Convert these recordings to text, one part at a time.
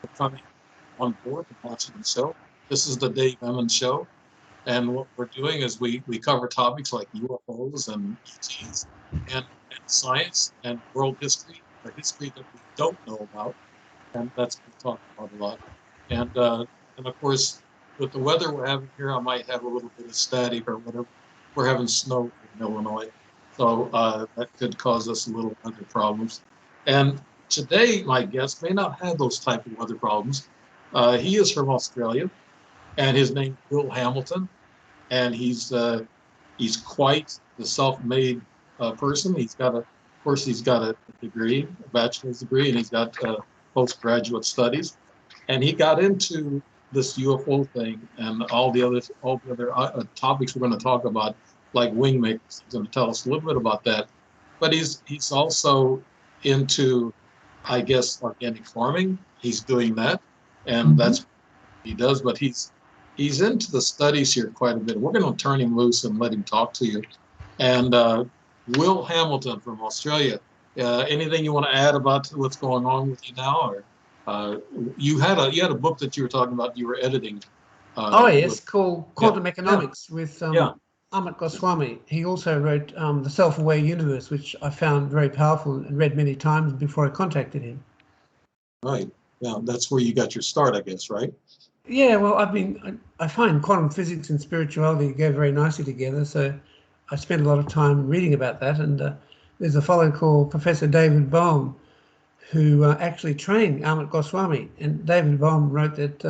for coming on board and watching the show. This is the Dave Emmons Show. And what we're doing is we cover topics like UFOs and ETs and science and world history, or history that we don't know about. And that's what we talk about a lot. And of course, with the weather we're having here, I might have a little bit of static or whatever. We're having snow in Illinois, so that could cause us a little weather problems. And today, my guest may not have those type of weather problems. He is from Australia, and his name is Will Hamilton, and he's quite the self-made person. Of course, he's got a degree, a bachelor's degree, and he's got postgraduate studies. And he got into this UFO thing and all the other topics we're going to talk about, like wing makers. He's going to tell us a little bit about that. But he's also into, I guess, organic farming. He's doing that, and that's what he does. But he's into the studies here quite a bit. We're going to turn him loose and let him talk to you. And Will Hamilton from Australia. Anything you want to add about what's going on with you now, or you had a book that you were talking about you were editing? Oh yes, With called Yeah, Quantum yeah, Economics with yeah, Amit Goswami. He also wrote The Self-Aware Universe, which I found very powerful and read many times before I contacted him. right. Yeah, that's where you got your start, I guess, right? Yeah, well, I find quantum physics and spirituality go very nicely together, so I spent a lot of time reading about that. And there's a fellow called Professor David Bohm who actually trained Amit Goswami. And David Bohm wrote that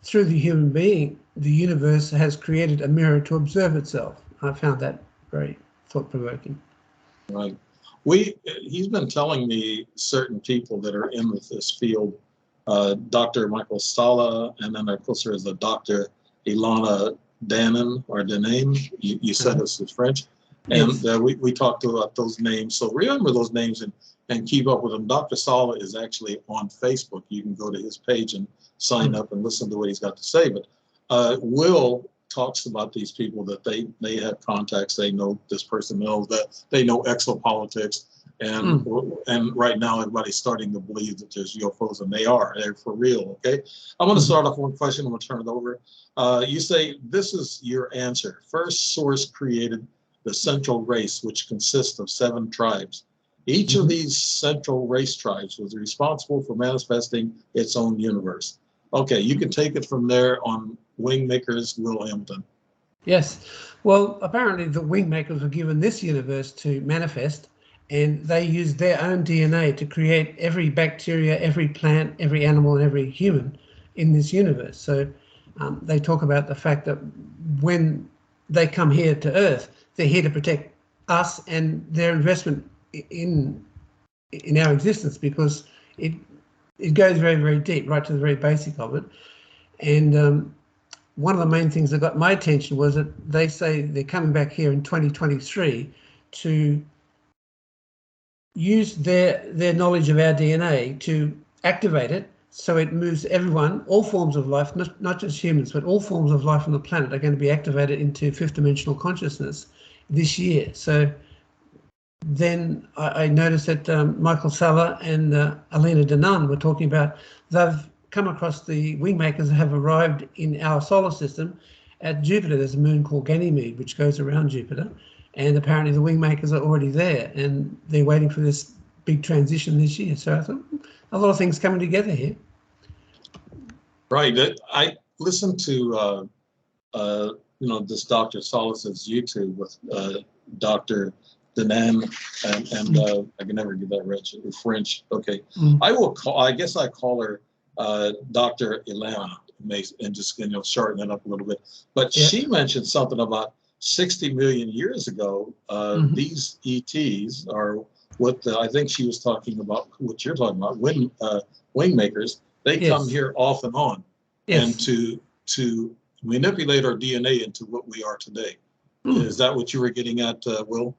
through the human being, the universe has created a mirror to observe itself. I found that very thought-provoking. Right. He's been telling me certain people that are in with this field, Dr. Michael Sala, and then of course there's a Dr. Ilana Danan or Danan. You said this is French, and Yes. we talked about those names. So remember those names and keep up with them. Dr. Sala is actually on Facebook. You can go to his page and sign up and listen to what he's got to say. But Will talks about these people that they have contacts, they know this person knows that, they know exopolitics, and Mm. and right now everybody's starting to believe that there's UFOs, and they're for real. Okay, I'm going to Mm. start off one question. I'm going to turn it over. You say this is your answer. First source created the central race, which consists of 7 tribes. Each of Mhm. these central race tribes was responsible for manifesting its own universe. Okay, you can take it from there on wing makers, Will Hamilton. Yes. Well, apparently the wing makers were given this universe to manifest, and they used their own DNA to create every bacteria, every plant, every animal, and every human in this universe. So they talk about the fact that when they come here to Earth, they're here to protect us and their investment in in our existence because it it goes very, very deep, right to the very basic of it. And one of the main things that got my attention was that they say they're coming back here in 2023 to use their knowledge of our DNA to activate it so it moves everyone, all forms of life, not just humans, but all forms of life on the planet are going to be activated into fifth dimensional consciousness this year. So then I noticed that Michael Salla and Alina Denan were talking about they've come across the wingmakers that have arrived in our solar system at Jupiter. There's a moon called Ganymede, which goes around Jupiter. And apparently the wingmakers are already there and they're waiting for this big transition this year. So I thought a lot of things coming together here. Right. I listened to this Dr. Solis's YouTube with Dr. Danan, and I can never get that right. French. Okay, Mm. I will call. I guess I call her Dr. Ilana, and just shorten it up a little bit. But Yeah. she mentioned something about 60 million years ago. Mm-hmm. These ETs are what I think she was talking about. What you're talking about, wing makers. They come Yes. here off and on, and Yes. to manipulate our DNA into what we are today. Mm. Is that what you were getting at, Will?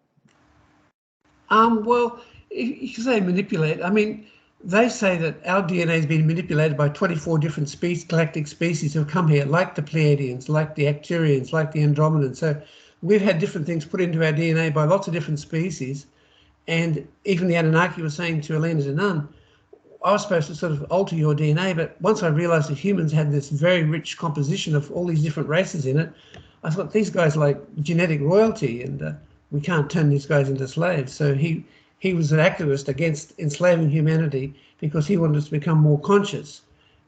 Well, you can say manipulate. I mean, they say that our DNA has been manipulated by 24 different species, galactic species who have come here, like the Pleiadians, like the Arcturians, like the Andromedans. So we've had different things put into our DNA by lots of different species. And even the Anunnaki was saying to Elena Danaan, I was supposed to sort of alter your DNA, but once I realized that humans had this very rich composition of all these different races in it, I thought these guys like genetic royalty, and we can't turn these guys into slaves. So he was an activist against enslaving humanity because he wanted us to become more conscious.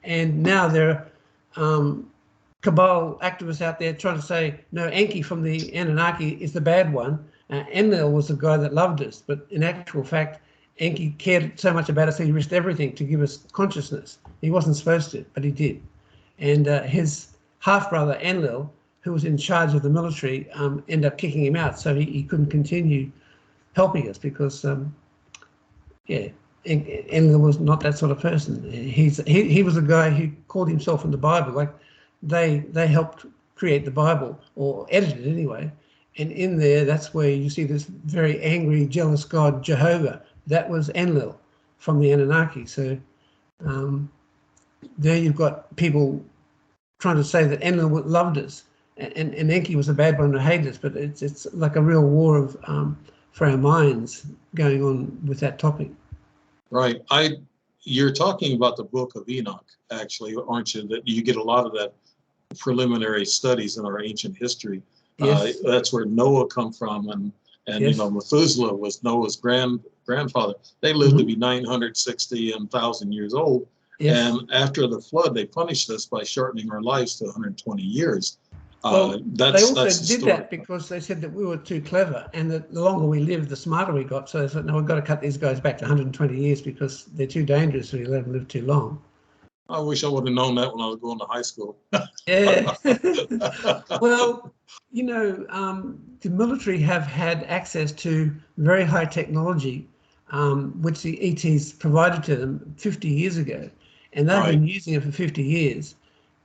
And now there are cabal activists out there trying to say, no, Enki from the Anunnaki is the bad one. Enlil was the guy that loved us, but in actual fact, Enki cared so much about us that he risked everything to give us consciousness. He wasn't supposed to, but he did. And his half-brother, Enlil, who was in charge of the military, ended up kicking him out, so he couldn't continue helping us because, yeah, Enlil was not that sort of person. He was a guy who called himself in the Bible. Like they helped create the Bible, or edit it anyway. And in there, that's where you see this very angry, jealous God, Jehovah. That was Enlil from the Anunnaki. So there you've got people trying to say that Enlil loved us, and Enki was a bad one who hated us. But it's like a real war of for our minds going on with that topic. Right. You're talking about the Book of Enoch, actually, aren't you? That you get a lot of that preliminary studies in our ancient history. Yes. That's where Noah come from, and Yes. Methuselah was Noah's grandfather. They lived to be 960 and 1,000 years old. Yes. And after the flood, they punished us by shortening our lives to 120 years. Well, that's they also the did story. that because they said that we were too clever, and that the longer we lived, the smarter we got. So they said, no, we've got to cut these guys back to 120 years because they're too dangerous if we let them live too long. I wish I would have known that when I was going to high school. Yeah. Well, the military have had access to very high technology, which the ETs provided to them 50 years ago, and they've been using it for 50 years.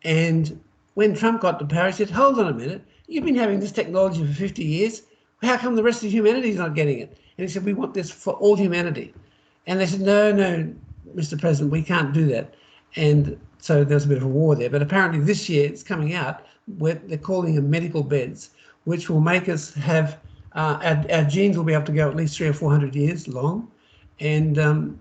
And when Trump got to power, he said, hold on a minute, you've been having this technology for 50 years. How come the rest of humanity is not getting it? And he said, we want this for all humanity. And they said, no, Mr. President, we can't do that. And so there's a bit of a war there. But apparently this year it's coming out where they're calling them medical beds, which will make us have, our genes will be able to go at least 300 or 400 years long. And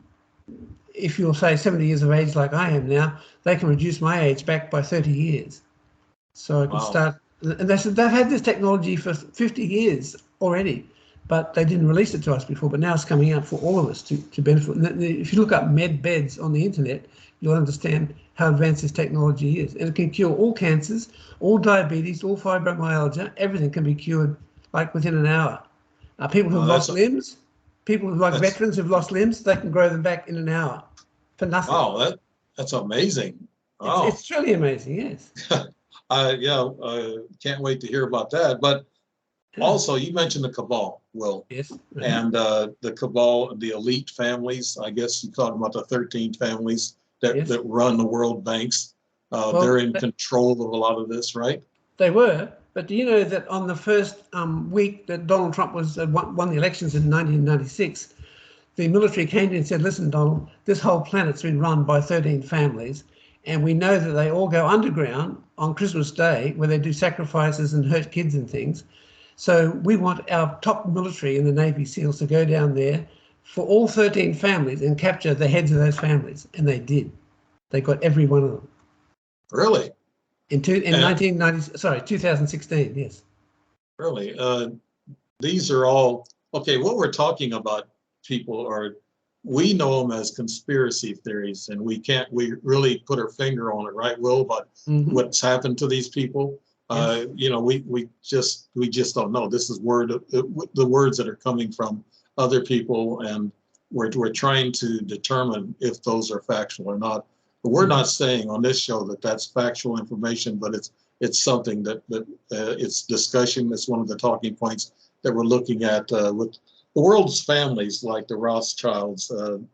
if you're, say, 70 years of age like I am now, they can reduce my age back by 30 years. So I could start, and they said they've had this technology for 50 years already, but they didn't release it to us before, but now it's coming out for all of us to benefit. And if you look up med beds on the internet, you'll understand how advanced this technology is. And it can cure all cancers, all diabetes, all fibromyalgia, everything can be cured like within an hour. People who've lost limbs, people who like veterans who've lost limbs, they can grow them back in an hour for nothing. Wow, that's amazing. Wow. It's truly amazing, yes. Can't wait to hear about that. But also, you mentioned the cabal, Will. Yes. And the cabal, the elite families, I guess you're talking about the 13 families that run the world banks. They're in control of a lot of this, right? They were. But do you know that on the first week that Donald Trump won the elections in 1996, the military came in and said, listen, Donald, this whole planet's been run by 13 families, and we know that they all go underground on Christmas Day where they do sacrifices and hurt kids and things. So we want our top military and the Navy SEALs to go down there for all 13 families and capture the heads of those families. And they did. They got every one of them. Really? In 2016, yes. Really? These are all, okay, what we're talking about, people, are, we know them as conspiracy theories, and we really put our finger on it, right, Will, about what's happened to these people. Yes. We just don't know. This is the words that are coming from other people, and we're trying to determine if those are factual or not. But we're not saying on this show that that's factual information, but it's something that it's discussion. It's one of the talking points that we're looking at with the world's families, like the Rothschilds and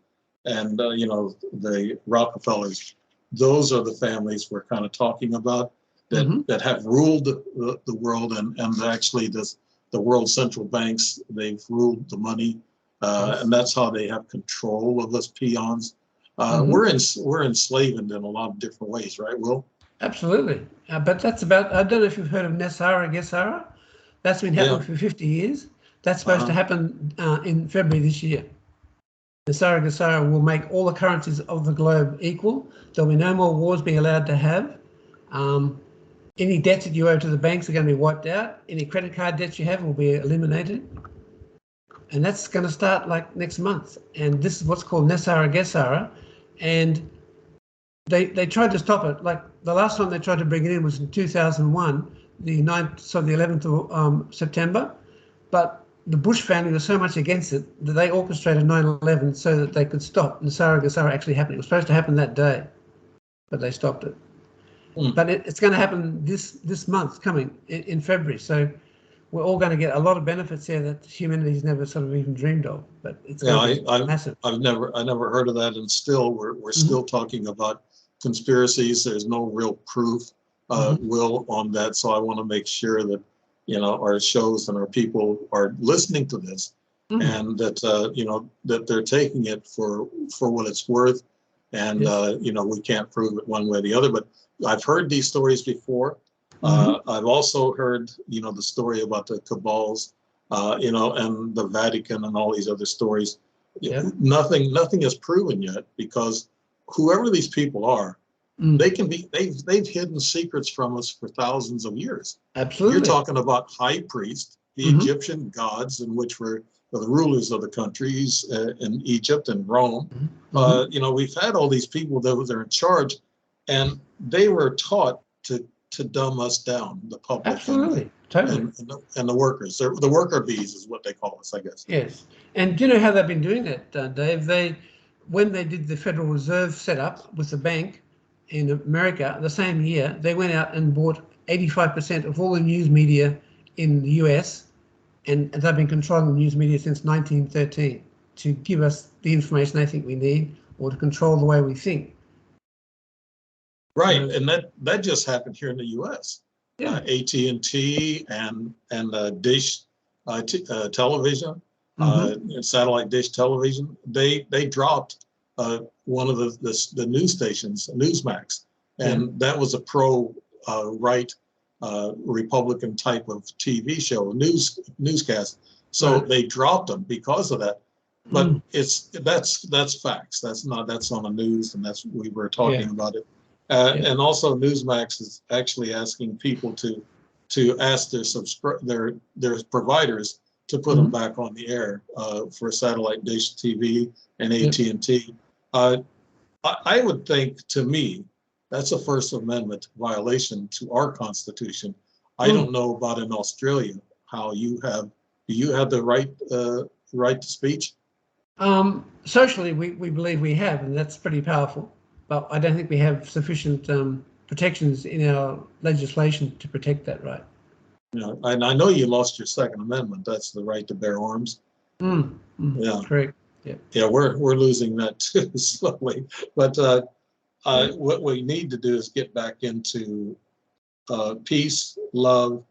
the Rockefellers. Those are the families we're kind of talking about that have ruled the world, and actually the world central banks, they've ruled the money, and that's how they have control of us peons. We're enslaved in a lot of different ways, right, Will? Absolutely. But that's about, I don't know if you've heard of Nessara Gesara. That's been happening for 50 years. That's supposed to happen in February this year. Nisara Gasara will make all the currencies of the globe equal. There'll be no more wars being allowed to have. Um, any debts that you owe to the banks are going to be wiped out. Any credit card debts you have will be eliminated. And that's going to start like next month. And this is what's called Nisara Gasara. And they tried to stop it. Like the last time they tried to bring it in was in 2001, the 11th of September. But the Bush family was so much against it that they orchestrated 9/11 so that they could stop Nisara Gasara actually happening. It was supposed to happen that day, but they stopped it. But it's going to happen this month coming in February. So we're all going to get a lot of benefits there that humanity's never sort of even dreamed of. But it's going to be massive. I never heard of that, and still we're still talking about conspiracies. There's no real proof, will on that. So I want to make sure that our shows and our people are listening to this, and that that they're taking it for what it's worth, and we can't prove it one way or the other. But I've heard these stories before. I've also heard the story about the cabals, and the Vatican and all these other stories. Nothing is proven yet, because whoever these people are, they've hidden secrets from us for thousands of years. Absolutely. You're talking about high priests, the Egyptian gods, in which were the rulers of the countries in Egypt and Rome. We've had all these people that were in charge, and they were taught to dumb us down, the public. Absolutely, totally. And the workers, the worker bees is what they call us, I guess. Yes, and do you know how they've been doing that, Dave? When they did the Federal Reserve setup with the bank in America the same year, they went out and bought 85% of all the news media in the US, and they've been controlling the news media since 1913 to give us the information they think we need, or to control the way we think. Right, and that just happened here in the U.S. AT&T and Dish Television, satellite Dish Television, they dropped one of the news stations, Newsmax, and that was a pro-right Republican type of TV show, newscast. So they dropped them because of that. But that's facts. That's on the news, and we were talking about it. And also Newsmax is actually asking people to ask their providers to put them back on the air for satellite Dish TV and AT&T. I would think, to me, that's a First Amendment violation to our Constitution. I don't know about in Australia how do you have the right to speech? Socially, we believe we have, and that's pretty powerful. But I don't think we have sufficient protections in our legislation to protect that right. And I know you lost your Second Amendment. That's the right to bear arms. Yeah, correct. Yeah, we're losing that too slowly. But what we need to do is get back into peace, love,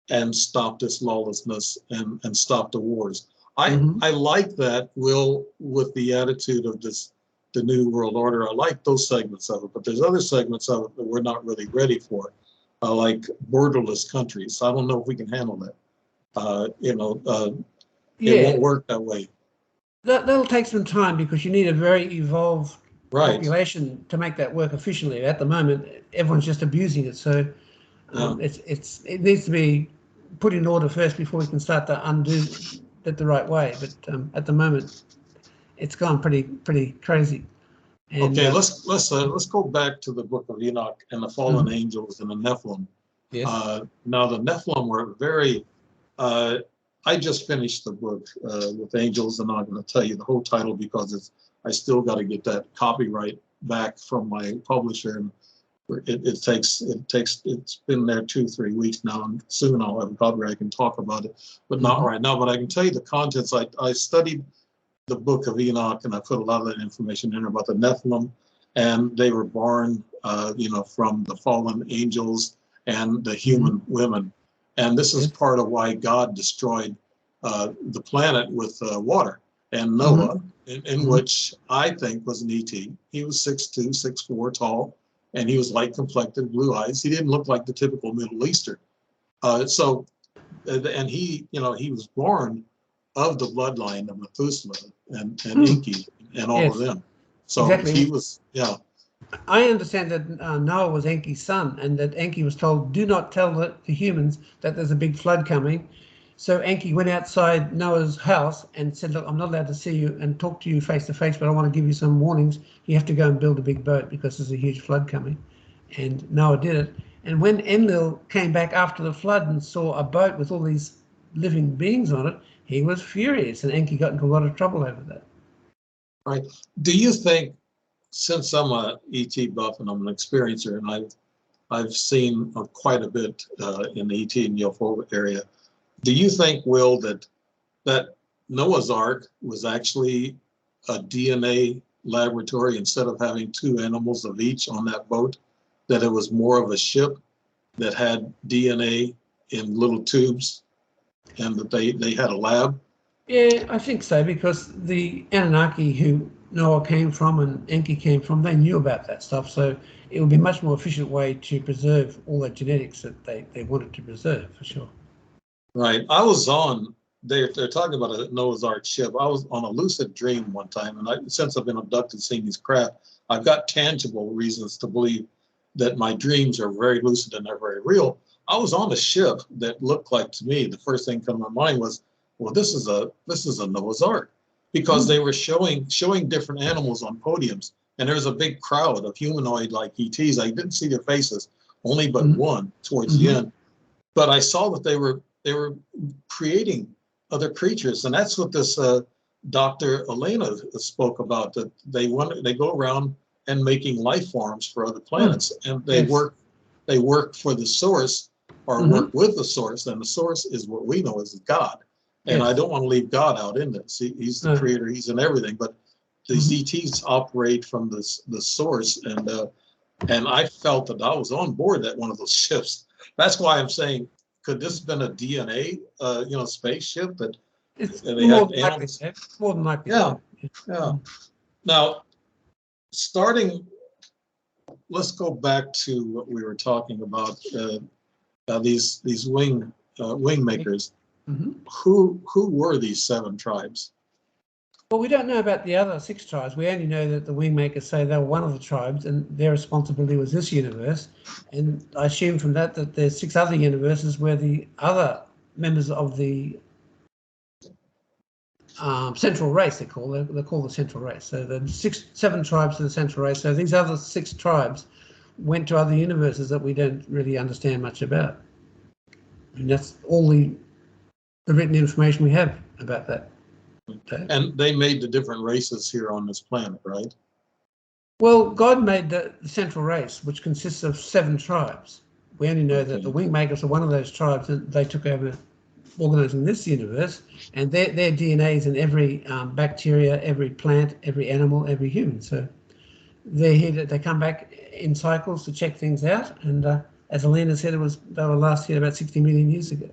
and stop this lawlessness and stop the wars. I like that, Will, with the attitude of the New World Order. I like those segments of it, but there's other segments of it that we're not really ready for, like borderless countries. I don't know if we can handle that. It won't work that way. That'll take some time, because you need a very evolved population to make that work efficiently. At the moment, everyone's just abusing it, so it needs to be put in order first before we can start to undo it the right way. But at the moment, it's gone pretty crazy. And, okay, let's go back to the Book of Enoch and the fallen angels and the Nephilim. Yes. Now the Nephilim were very. I just finished the book with angels, and I'm going to tell you the whole title because I still got to get that copyright back from my publisher, and it's been there 2-3 weeks now, and soon I'll have a copyright. I can talk about it, but not right now. But I can tell you the contents. I studied the Book of Enoch, and I put a lot of that information in about the Nephilim, and they were born, from the fallen angels and the human women, and this is part of why God destroyed the planet with water. And Noah, in which I think was an ET. He was 6'2", 6'4", tall, and he was light complected, blue eyes. He didn't look like the typical Middle Eastern. And he was born of the bloodline of Methuselah and Hmm. Enki and all of Yes, them. So exactly. he was, yeah, I understand that Noah was Enki's son, and that Enki was told, "Do not tell the humans that there's a big flood coming." So Enki went outside Noah's house and said, "Look, I'm not allowed to see you and talk to you face to face, but I want to give you some warnings. You have to go and build a big boat because there's a huge flood coming." And Noah did it. And when Enlil came back after the flood and saw a boat with all these living beings on it, he was furious, and Enki got into a lot of trouble over that. right. Do you think, since I'm a ET buff and I'm an experiencer, and I've seen quite a bit in the ET and UFO area, do you think, Will, that Noah's Ark was actually a DNA laboratory instead of having two animals of each on that boat, that it was more of a ship that had DNA in little tubes and that they had a lab? Yeah, I think so because the Anunnaki who Noah came from and Enki came from, they knew about that stuff. So it would be a much more efficient way to preserve all the genetics that they wanted to preserve for sure. Right. I was on, they're talking about a Noah's Ark ship. I was on a lucid dream one time, and since I've been abducted seeing these craft, I've got tangible reasons to believe that my dreams are very lucid and they're very real. I was on a ship that looked like, to me, the first thing come to my mind was, well, this is a Noah's Ark, because Mm, they were showing different animals on podiums, and there was a big crowd of humanoid like ETs. I didn't see their faces, only but mm, one towards the mm-hmm. end, but I saw that they were creating other creatures, and that's what this Dr. Elena spoke about. That they go around and making life forms for other Mm, planets, and yes. they work for the source or work Mm-hmm. with the source, and the source is what we know as God. And I Yes. don't want to leave God out in this. He's the No. creator. He's in everything, but these Mm-hmm. ETs operate from the source, and I felt that I was on board that one of those ships. That's why I'm saying, could this have been a DNA, spaceship that It's they more had than likely animals? so. More than likely Yeah, so. Yeah. yeah. Mm. Now, starting, let's go back to what we were talking about. These wing makers. Mm-hmm. Who were these seven tribes? Well, we don't know about the other six tribes. We only know that the wingmakers say they were one of the tribes and their responsibility was this universe. And I assume from that that there's six other universes where the other members of the central race, they're called the central race. So the seven tribes of the central race. So these other six tribes went to other universes that we don't really understand much about. And that's all the written information we have about that. So, And they made the different races here on this planet, right? well, God made the central race, which consists of seven tribes. We only know that the Okay. wingmakers are one of those tribes, and they took over organizing this universe. And their DNA is in every bacteria, every plant, every animal, every human. So they're here. They come back in cycles to check things out. And as Alina said, they were last here about 60 million years ago.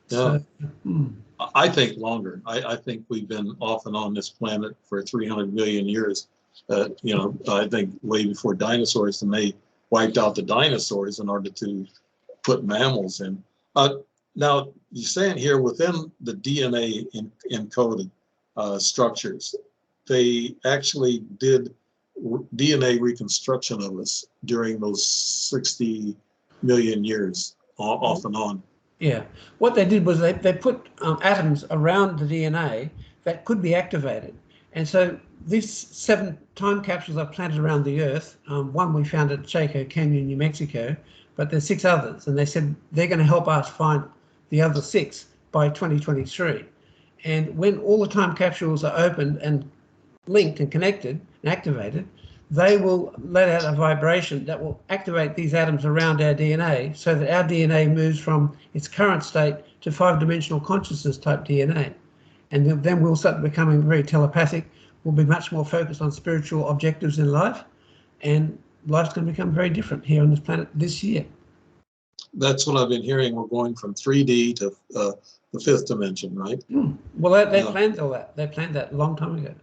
Yeah. So, hmm, I think longer. I think we've been off and on this planet for 300 million years. I think way before dinosaurs, and they wiped out the dinosaurs in order to put mammals in. Uh, Now, you're saying here within the DNA encoded structures, they actually did DNA reconstruction of us during those 60 million years, off and on. yeah. What they did was they put atoms around the DNA that could be activated. And so these seven time capsules are planted around the Earth. One we found at Chaco Canyon, New Mexico, but there's six others. And they said they're going to help us find the other six by 2023. And when all the time capsules are opened and linked and connected and activated, they will let out a vibration that will activate these atoms around our DNA so that our DNA moves from its current state to five-dimensional consciousness type DNA. And then we'll start becoming very telepathic. We'll be much more focused on spiritual objectives in life. And life's going to become very different here on this planet this year. That's what I've been hearing. We're going from 3D to the fifth dimension, right? Well, they Yeah. planned all that. They planned that a long time ago.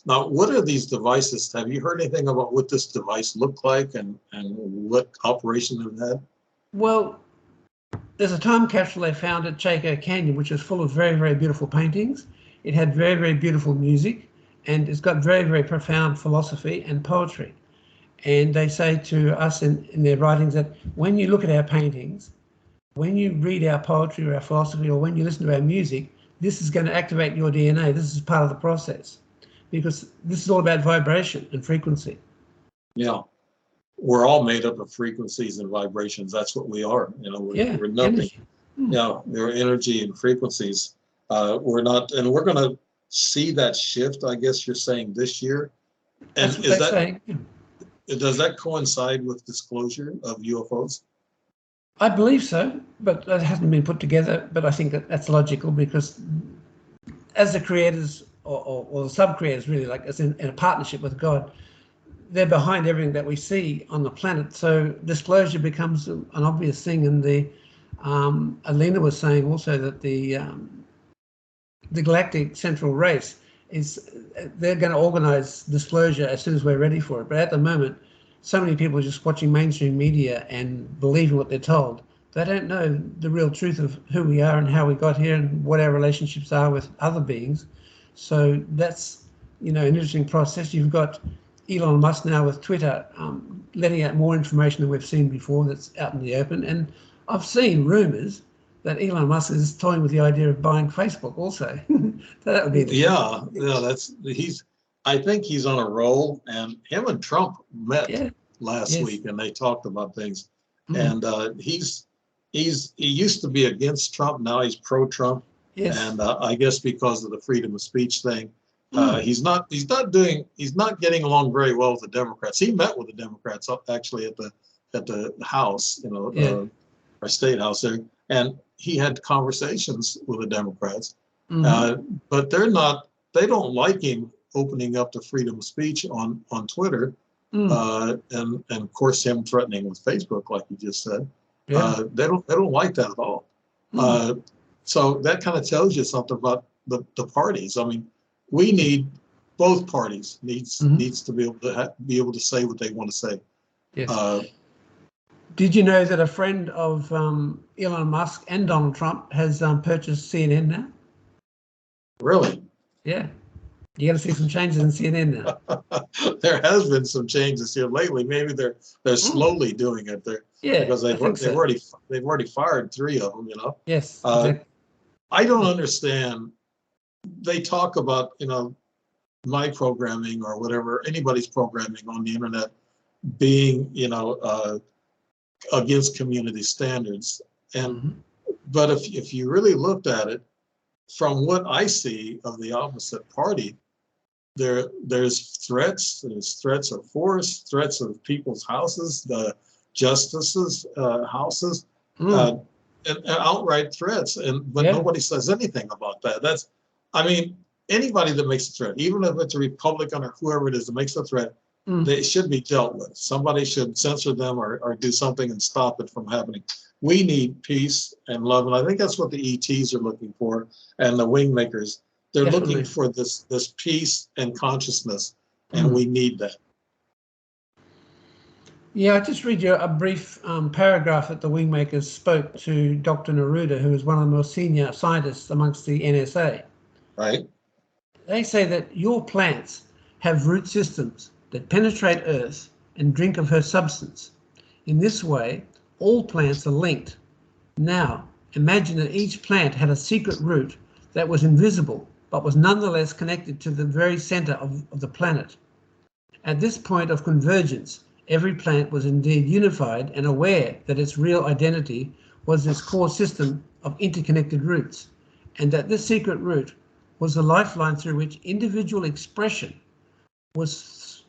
Now, what are these devices? Have you heard anything about what this device looked like and what operation it had? Well, There's a time capsule they found at Chaco Canyon, which is full of very, very beautiful paintings. It had very, very beautiful music, and it's got very, very profound philosophy and poetry. And they say to us in their writings that when you look at our paintings, when you read our poetry or our philosophy, or when you listen to our music, this is going to activate your DNA. This is part of the process because this is all about vibration and frequency. Yeah. We're all made up of frequencies and vibrations. That's what we are. We're nothing. Energy. Yeah, they're energy and frequencies. We're not, and we're going to see that shift, I guess you're saying, this year. And That's what they're saying. does that coincide with disclosure of UFOs? I believe so, but that hasn't been put together. But I think that that's logical because as the creators or the sub-creators, really, like as in a partnership with God, they're behind everything that we see on the planet. So disclosure becomes an obvious thing. And Alina was saying also that the galactic central race they're going to organize disclosure as soon as we're ready for it. But at the moment, so many people are just watching mainstream media and believing what they're told. They don't know the real truth of who we are and how we got here and what our relationships are with other beings. So that's, an interesting process. You've got Elon Musk now with Twitter letting out more information than we've seen before that's out in the open. And I've seen rumors that Elon Musk is toying with the idea of buying Facebook also. That would be interesting. Yeah, I think he's on a roll, and him and Trump met last Yes. week and they talked about things. Mm. And he used to be against Trump, now he's pro-Trump. Yes. And I guess because of the freedom of speech thing, Mm. he's not getting along very well with the Democrats. He met with the Democrats actually at the House, our state house there, and he had conversations with the Democrats. But they don't like him opening up to freedom of speech on Twitter. And of course him threatening with Facebook, like you just said. Yeah. They don't like that at all. So that kind of tells you something about the parties. I mean, we need both parties needs to be able to say what they want to say. Yes. Did you know that a friend of Elon Musk and Donald Trump has purchased CNN now? Really? Yeah. You're going to see some changes in CNN now. There has been some changes here lately. Maybe they're slowly doing it there. Yeah, because they've already fired 3 of them. Yes. Exactly. I don't understand. They talk about my programming or whatever, anybody's programming on the internet being against community standards. And but if you really looked at it, from what I see of the opposite party, there's threats of force, threats of people's houses, the justices' houses, and outright threats. But nobody says anything about that. Anybody that makes a threat, even if it's a Republican or whoever it is that makes a threat, they should be dealt with. Somebody should censor them or do something and stop it from happening. We need peace and love, and I think that's what the ETs are looking for, and the wing makers. They're looking for this peace and consciousness, and we need that. Yeah, I'll just read you a brief paragraph that the wingmakers spoke to Dr. Neruda, who is one of the most senior scientists amongst the NSA. Right. They say that your plants have root systems that penetrate Earth and drink of her substance. In this way, all plants are linked. Now, imagine that each plant had a secret root that was invisible, but was nonetheless connected to the very center of the planet. At this point of convergence, every plant was indeed unified and aware that its real identity was this core system of interconnected roots, and that this secret root was the lifeline through which individual expression was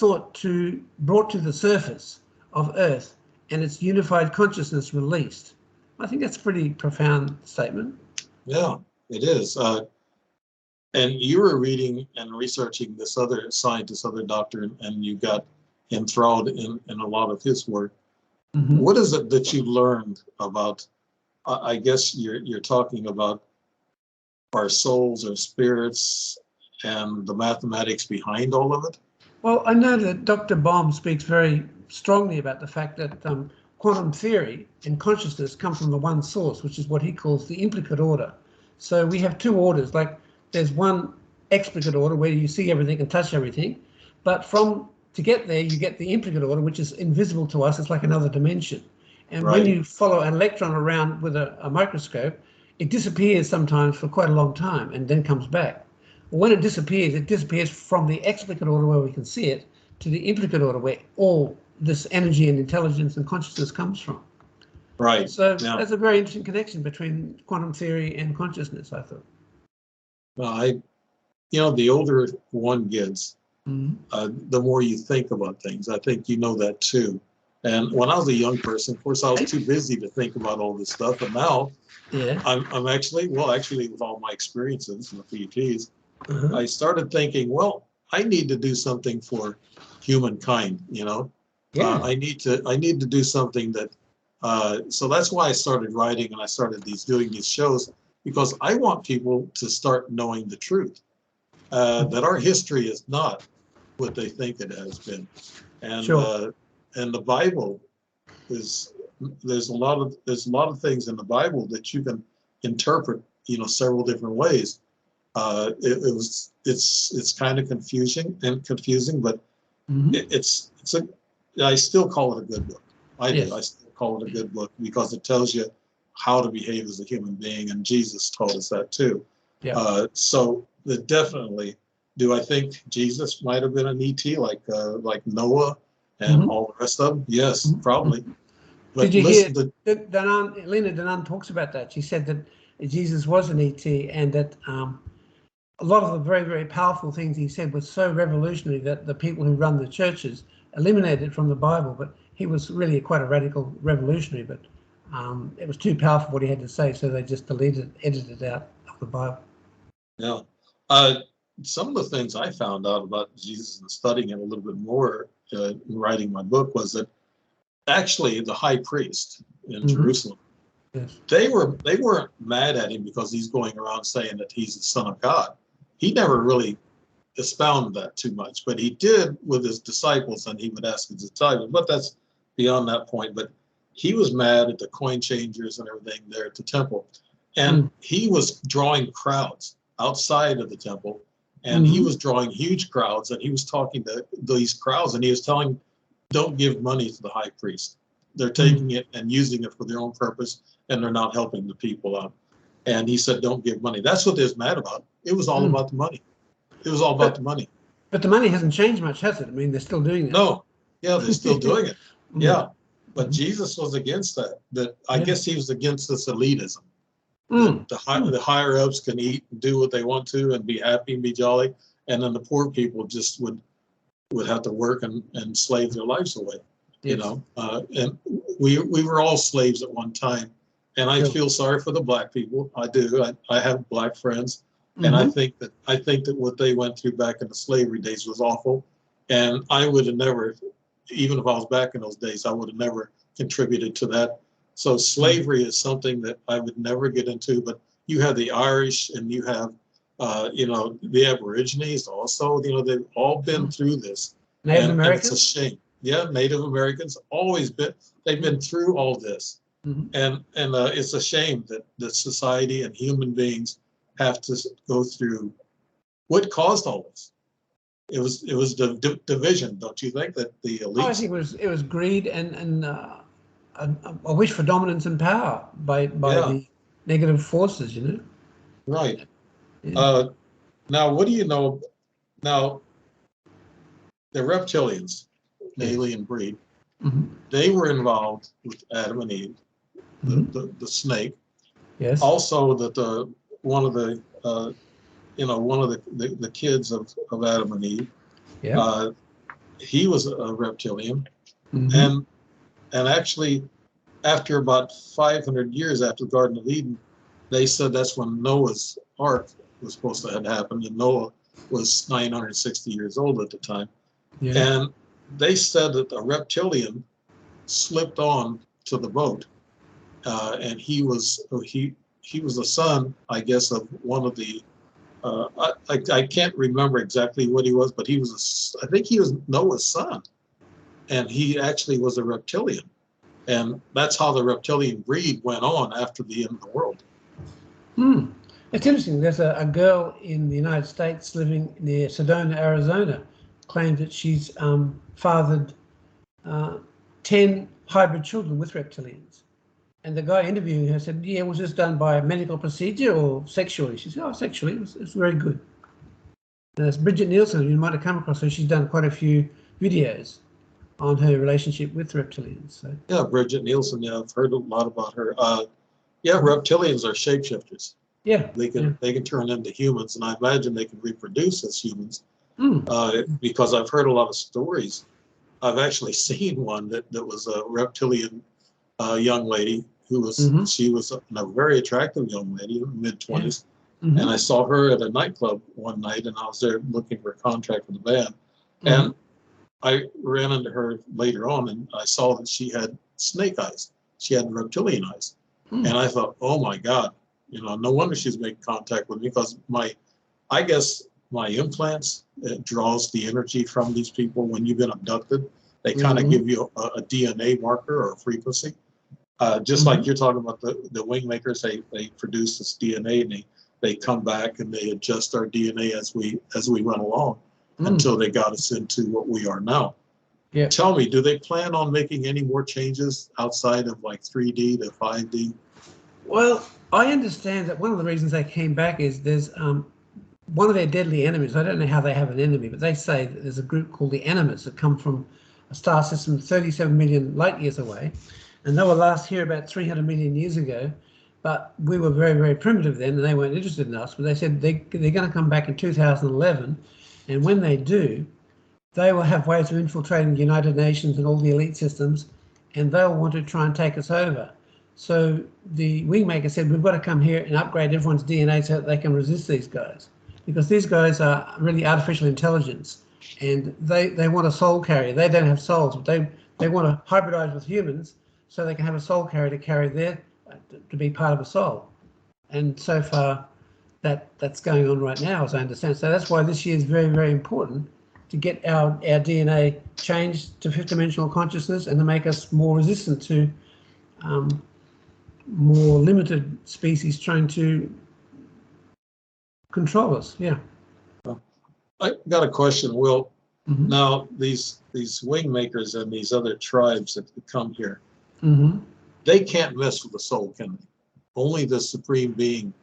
brought to the surface of Earth and its unified consciousness released. I think that's a pretty profound statement. Yeah, it is. And you were reading and researching this other scientist, other doctor, and you got enthralled in a lot of his work. What is it that you learned about? I guess you're talking about our souls or spirits and the mathematics behind all of it. Well, I know that Dr. Baum speaks very strongly about the fact that quantum theory and consciousness come from the one source, which is what he calls the implicate order. So we have two orders. Like there's one explicate order where you see everything and touch everything, but to get there, you get the implicate order, which is invisible to us. It's like another dimension. And when you follow an electron around with a microscope, it disappears sometimes for quite a long time and then comes back. When it disappears from the explicate order where we can see it to the implicate order where all this energy and intelligence and consciousness comes from. Right. So that's a very interesting connection between quantum theory and consciousness, I thought. Well, the older one gets, the more you think about things. I think you know that too. And when I was a young person, of course, I was too busy to think about all this stuff. And now I'm actually with all my experiences in the PhDs, I started thinking, well, I need to do something for humankind, I need to do something that, so that's why I started writing and I started doing these shows, because I want people to start knowing the truth, that our history is not what they think it has been. And the Bible there's a lot of things in the Bible that you can interpret, several different ways. It's kind of confusing, but I still call it a good book. I still call it a good book because it tells you how to behave as a human being, and Jesus taught us that too. So definitely, do I think Jesus might have been an ET like Noah and all the rest of them? Yes, probably. But did you hear Lena Denon talks about that? She said that Jesus was an ET, and that a lot of the very, very powerful things he said were so revolutionary that the people who run the churches eliminated it from the Bible. But he was really quite a radical revolutionary, but it was too powerful what he had to say, so they just edited it out of the Bible. Yeah. Some of the things I found out about Jesus and studying it a little bit more in writing my book was that actually the high priest in Jerusalem, they weren't mad at him because he's going around saying that he's the Son of God. He never really expounded that too much, but he did with his disciples, and he would ask his disciples, but that's beyond that point. But he was mad at the coin changers and everything there at the temple, and he was drawing crowds outside of the temple, and he was drawing huge crowds, and he was talking to these crowds, and he was telling, don't give money to the high priest. They're taking it and using it for their own purpose, and they're not helping the people out. And he said, don't give money. That's what they was mad about. It was all about the money. It was all about the money. But the money hasn't changed much, has it? I mean, they're still doing it. No. Yeah, they're still doing it. Yeah. But Jesus was against that. I guess he was against this elitism. The higher ups can eat and do what they want to and be happy and be jolly. And then the poor people just would have to work and slave their lives away. And we were all slaves at one time. And I feel sorry for the black people. I do. I have black friends, and I think that what they went through back in the slavery days was awful. And I would have never, even if I was back in those days, I would have never contributed to that. So slavery is something that I would never get into. But you have the Irish, and you have, the Aborigines also. They've all been through this. Native Americans. And it's a shame. Yeah, Native Americans they've been through all this. And it's a shame that society and human beings have to go through what caused all this. It was the division, don't you think, that the elites? I think it was greed and a wish for dominance and power by the negative forces, Right. Yeah. Now, what do you know? Now, the reptilians, the alien breed, they were involved with Adam and Eve. The snake. Yes. Also, that one of the kids of Adam and Eve. Yeah. He was a reptilian, and actually, after about 500 years after the Garden of Eden, they said that's when Noah's Ark was supposed to have happened, and Noah was 960 years old at the time. Yeah. And they said that a reptilian slipped on to the boat. And he was the son, I guess, of one of the. I can't remember exactly what he was, but I think he was Noah's son, and he actually was a reptilian. And that's how the reptilian breed went on after the end of the world. Hmm. It's interesting. There's a girl in the United States living near Sedona, Arizona, claims that she's fathered uh, 10 hybrid children with reptilians. And the guy interviewing her said, yeah, was this done by a medical procedure or sexually? She said, oh, sexually. It's very good. And it's Bridget Nielsen. You might have come across her. She's done quite a few videos on her relationship with reptilians. So Yeah, Bridget Nielsen. Yeah, I've heard a lot about her. Yeah, reptilians are shapeshifters. yeah, yeah. They can turn into humans, and I imagine they can reproduce as humans. Mm. Because I've heard a lot of stories. I've actually seen one that was a reptilian young lady who was Mm-hmm. she was a very attractive young lady, mid Yeah. 20s, Mm-hmm. and I saw her at a nightclub one night, and I was there looking for a contract with the band, Mm-hmm. and I ran into her later on, and I saw that she had snake eyes. She had reptilian eyes, Mm. and I thought, oh my God, no wonder she's making contact with me because I guess my implants, it draws the energy from these people when you've been abducted. They kind of Mm-hmm. give you a DNA marker or a frequency. Just Mm-hmm. like you're talking about the wing makers, they produce this DNA and they come back and they adjust our DNA as we run along Mm. until they got us into what we are now. Yeah. Tell me, do they plan on making any more changes outside of like 3D to 5D? Well, I understand that one of the reasons they came back is there's one of their deadly enemies. I don't know how they have an enemy, but they say that there's a group called the Animals that come from a star system 37 million light years away, and they were last here about 300 million years ago. But we were very, very primitive then, and they weren't interested in us. But they said they're going to come back in 2011, and when they do, they will have ways of infiltrating the United Nations and all the elite systems, and they'll want to try and take us over. So the wingmaker said, we've got to come here and upgrade everyone's DNA so that they can resist these guys. Because these guys are really artificial intelligence, and they want a soul carrier. They don't have souls, but they want to hybridize with humans so they can have a soul carrier to carry to be part of a soul. And so far, that's going on right now, as I understand. So that's why this year is very, very important to get our DNA changed to fifth dimensional consciousness and to make us more resistant to more limited species trying to control us. Yeah. I got a question, Will. Mm-hmm. Now, these wing makers and these other tribes that come here, Mm-hmm. they can't mess with the soul, can they? Only the supreme being,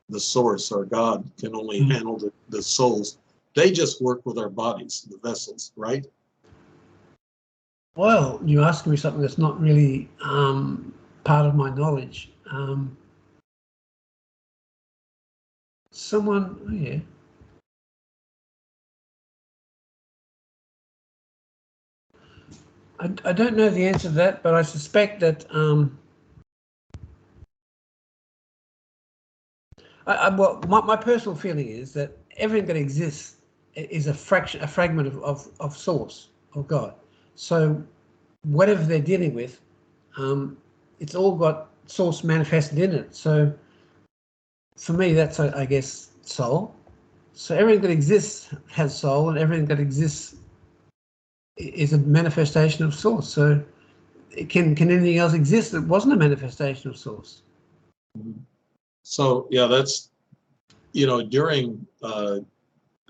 the source, our God, can only Mm-hmm. handle the souls. They just work with our bodies, the vessels, right? Well, you're asking me something that's not really part of my knowledge. Oh yeah. I don't know the answer to that, but I suspect that well, my personal feeling is that everything that exists is a fragment of source, of God. So whatever they're dealing with, it's all got source manifested in it. So for me, that's, I guess, soul. So everything that exists has soul, and everything that exists is a manifestation of source. So can anything else exist that wasn't a manifestation of source? So yeah, that's during a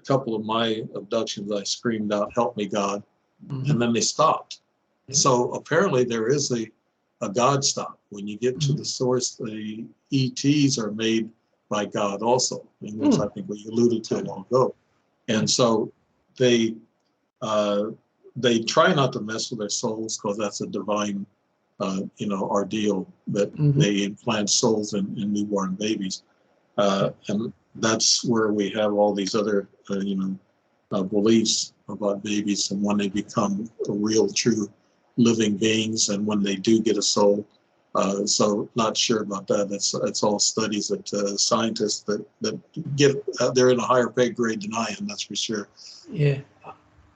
couple of my abductions, I screamed out, "Help me, God!" Mm-hmm. And then they stopped. Yeah. So apparently there is a God stop. When you get to Mm-hmm. the source, the ETs are made by God also, and which I think we alluded to a while ago. And so they they try not to mess with their souls because that's a divine ordeal that Mm-hmm. they implant souls in newborn babies. And that's where we have all these other beliefs about babies and when they become real, true living beings, and when they do get a soul. So not sure about that. That's all studies that scientists that get they're in a higher pay grade than I am. That's for sure. Yeah.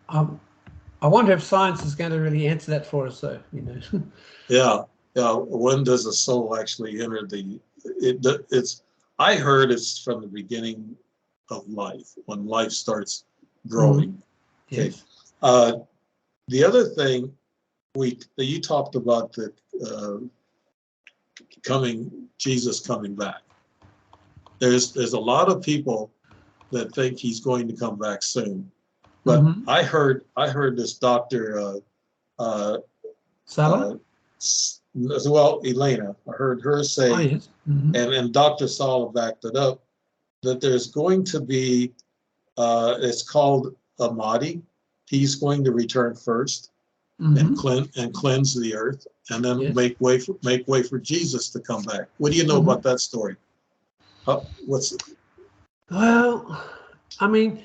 I wonder if science is going to really answer that for us, though. Yeah, yeah. When does a soul actually enter it's? I heard it's from the beginning of life, when life starts growing. Mm-hmm. Okay. Yes. The other thing you talked about Jesus coming back. There's a lot of people that think he's going to come back soon, but Mm-hmm. I heard this doctor Salah? uh, as well, Elena. I heard her Oh, say, yes. Mm-hmm. and Dr. Sala backed it up, that there's going to be, it's called a Mahdi. He's going to return first and Mm-hmm. cleanse the earth, and then Yes. make way for Jesus to come back. What do you know Mm-hmm. about that story? What's Well, I mean,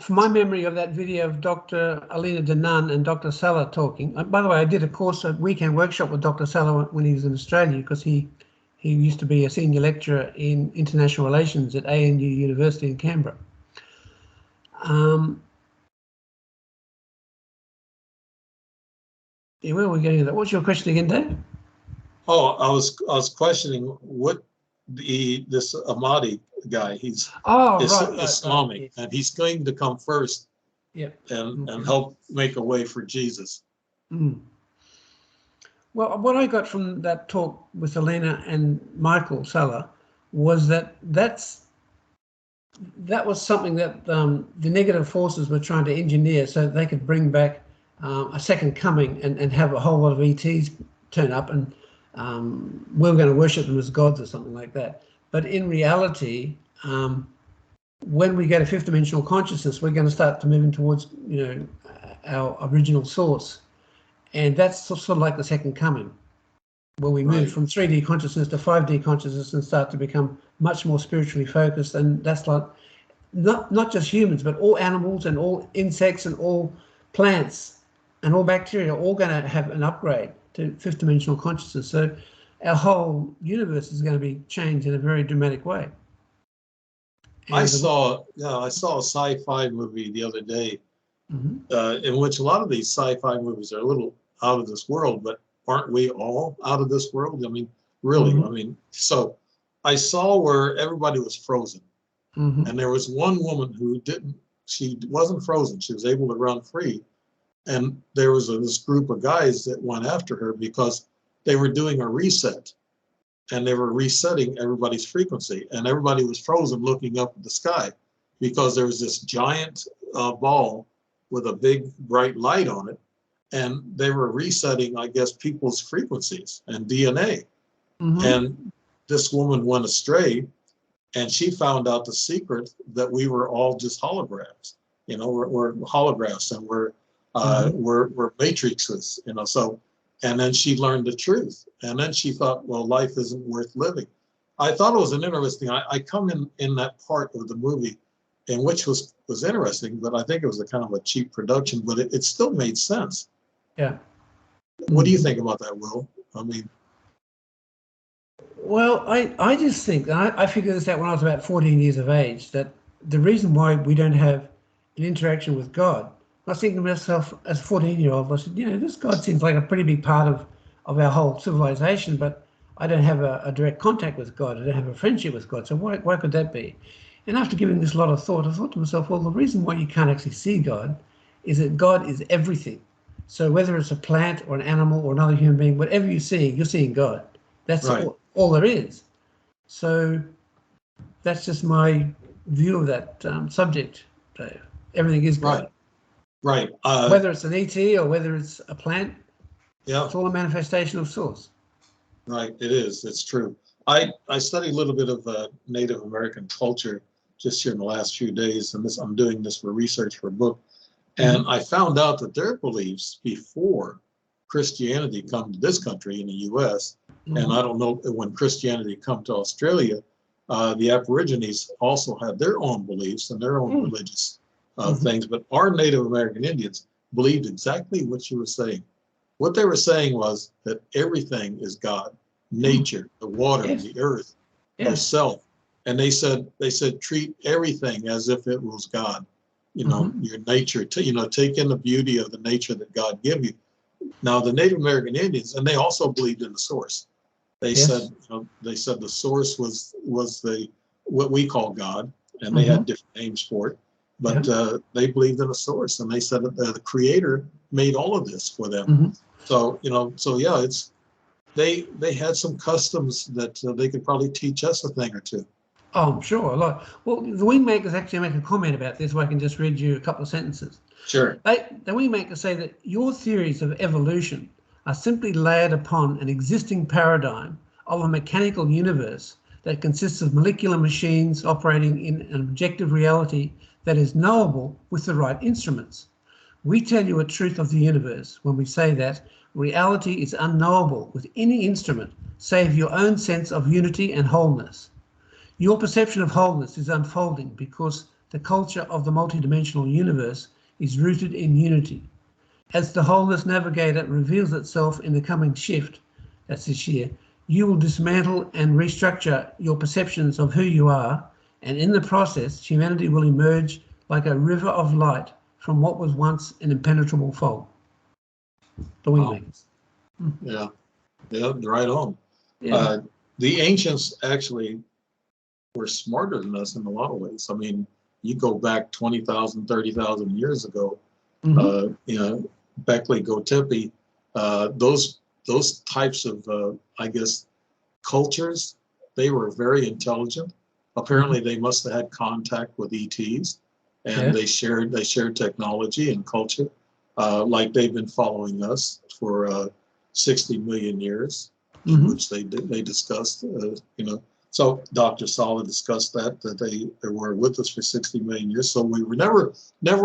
from my memory of that video of Dr. Alina Denan and Dr. Salah talking. By the way, I did a weekend workshop with Dr. Salah when he was in Australia, because he used to be a senior lecturer in international relations at ANU University in Canberra. Yeah, where are we getting at that? What's your question again, Dave? Oh, I was questioning what this Ahmadi guy. He's Oh, right. Islamic, Yes. and he's going to come first Yep. and Okay. help make a way for Jesus. Mm. Well, what I got from that talk with Elena and Michael Salah was that was something that the negative forces were trying to engineer so they could bring back a second coming and have a whole lot of ETs turn up, and we were going to worship them as gods or something like that. But in reality, when we get a fifth dimensional consciousness, we're going to start to moving towards, our original source. And that's sort of like the second coming, where we move Right. from 3D consciousness to 5D consciousness and start to become much more spiritually focused. And that's like not just humans, but all animals and all insects and all plants and all bacteria are all going to have an upgrade to fifth dimensional consciousness. So our whole universe is going to be changed in a very dramatic way. I And saw a sci-fi movie the other day, Mhm. in which a lot of these sci-fi movies are a little out of this world, but aren't we all out of this world? I mean, really. Mhm. I mean, so I saw where everybody was frozen, Mhm. and there was one woman who didn't. She wasn't frozen. She was able to run free, and there was this group of guys that went after her because they were doing a reset, and they were resetting everybody's frequency, and everybody was frozen looking up at the sky because there was this giant ball with a big bright light on it, and they were resetting, I guess, people's frequencies and DNA. Mhm. And this woman went astray, and she found out the secret that we were all just holograms. We're holographs, and Mhm. we're matrices. So, and then she learned the truth, and then she thought, well, life isn't worth living. I thought it was an interesting. I come in that part of the movie, in which was interesting, but I think it was a kind of a cheap production, but it still made sense. Yeah. What do you Mhm. think about that, Will? I mean, Well, I just think, and I figured this out when I was about 14 years of age, that the reason why we don't have an interaction with God, I was thinking to myself as a 14-year-old, I said, this God seems like a pretty big part of our whole civilization, but I don't have a direct contact with God. I don't have a friendship with God. So why could that be? And after giving this a lot of thought, I thought to myself, well, the reason why you can't actually see God is that God is everything. So whether it's a plant or an animal or another human being, whatever you see, you're seeing God. That's right, all there is. So that's just my view of that subject, Dave. Everything is right, God. right. Whether it's an ET or whether it's a plant, Yeah. it's all a manifestation of source. Right, it is. It's true. I studied a little bit of Native American culture just here in the last few days, and I'm doing this for research for a book. And Mm-hmm. I found out that their beliefs before Christianity come to this country in the U.S., and Mm-hmm. I don't know when Christianity come to Australia, the Aborigines also had their own beliefs and their own religious Mm-hmm. things. But our Native American Indians believed exactly what you were saying. What they were saying was that everything is God, Mm. nature, the water, Yes. the earth, Yeah. yourself. And they said treat everything as if it was God. Mm-hmm. Your nature, take in the beauty of the nature that God gave you. Now the Native American Indians, and they also believed in the source. They Yes. said, the source was the what we call God, and they Mm-hmm. had different names for it, Yeah. but they believed in a source, and they said that the Creator made all of this for them. Mm-hmm. So yeah, they had some customs that they could probably teach us a thing or two. Oh, I'm sure. Like, well, the wingmakers actually make a comment about this, where I can just read you a couple of sentences. Sure. The wingmakers say that your theories of evolution are simply layered upon an existing paradigm of a mechanical universe that consists of molecular machines operating in an objective reality that is knowable with the right instruments. We tell you a truth of the universe when we say that reality is unknowable with any instrument save your own sense of unity and wholeness. Your perception of wholeness is unfolding because the culture of the multidimensional universe is rooted in unity. As the wholeness navigator reveals itself in the coming shift, that's this year, you will dismantle and restructure your perceptions of who you are, and in the process, humanity will emerge like a river of light from what was once an impenetrable fog. The wingmakers. Yeah, yeah, right on. Yeah. The ancients actually were smarter than us in a lot of ways. I mean, you go back 20,000, 30,000 years ago, you know, Beckley, Gotepi, those types of, I guess, cultures, they were very intelligent. Apparently, they must have had contact with ETs, and they shared technology and culture, like they've been following us for 60 million years, in which they discussed, you know. So Dr. Sala discussed that they were with us for 60 million years. So we were never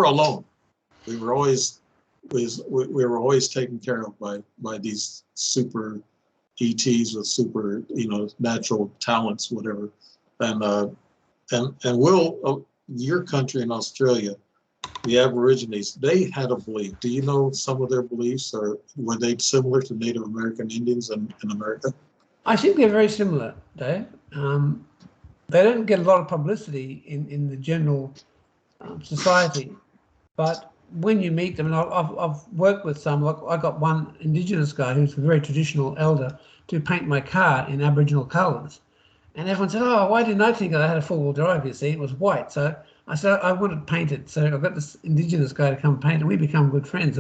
alone. We were always taken care of by these super ETs with super, you know, natural talents, whatever. And Will, your country in Australia, the Aborigines, they had a belief. Do you know some of their beliefs, or were they similar to Native American Indians in America? I think they're very similar, Dave. They don't get a lot of publicity in the general society, but when you meet them, and I've worked with some, like I got one Indigenous guy who's a very traditional elder to paint my car in Aboriginal colours. And everyone said, oh, why didn't I think I had a four-wheel drive, you see? It was white. So I said, I wanted painted. So I got this Indigenous guy to come paint it. We become good friends.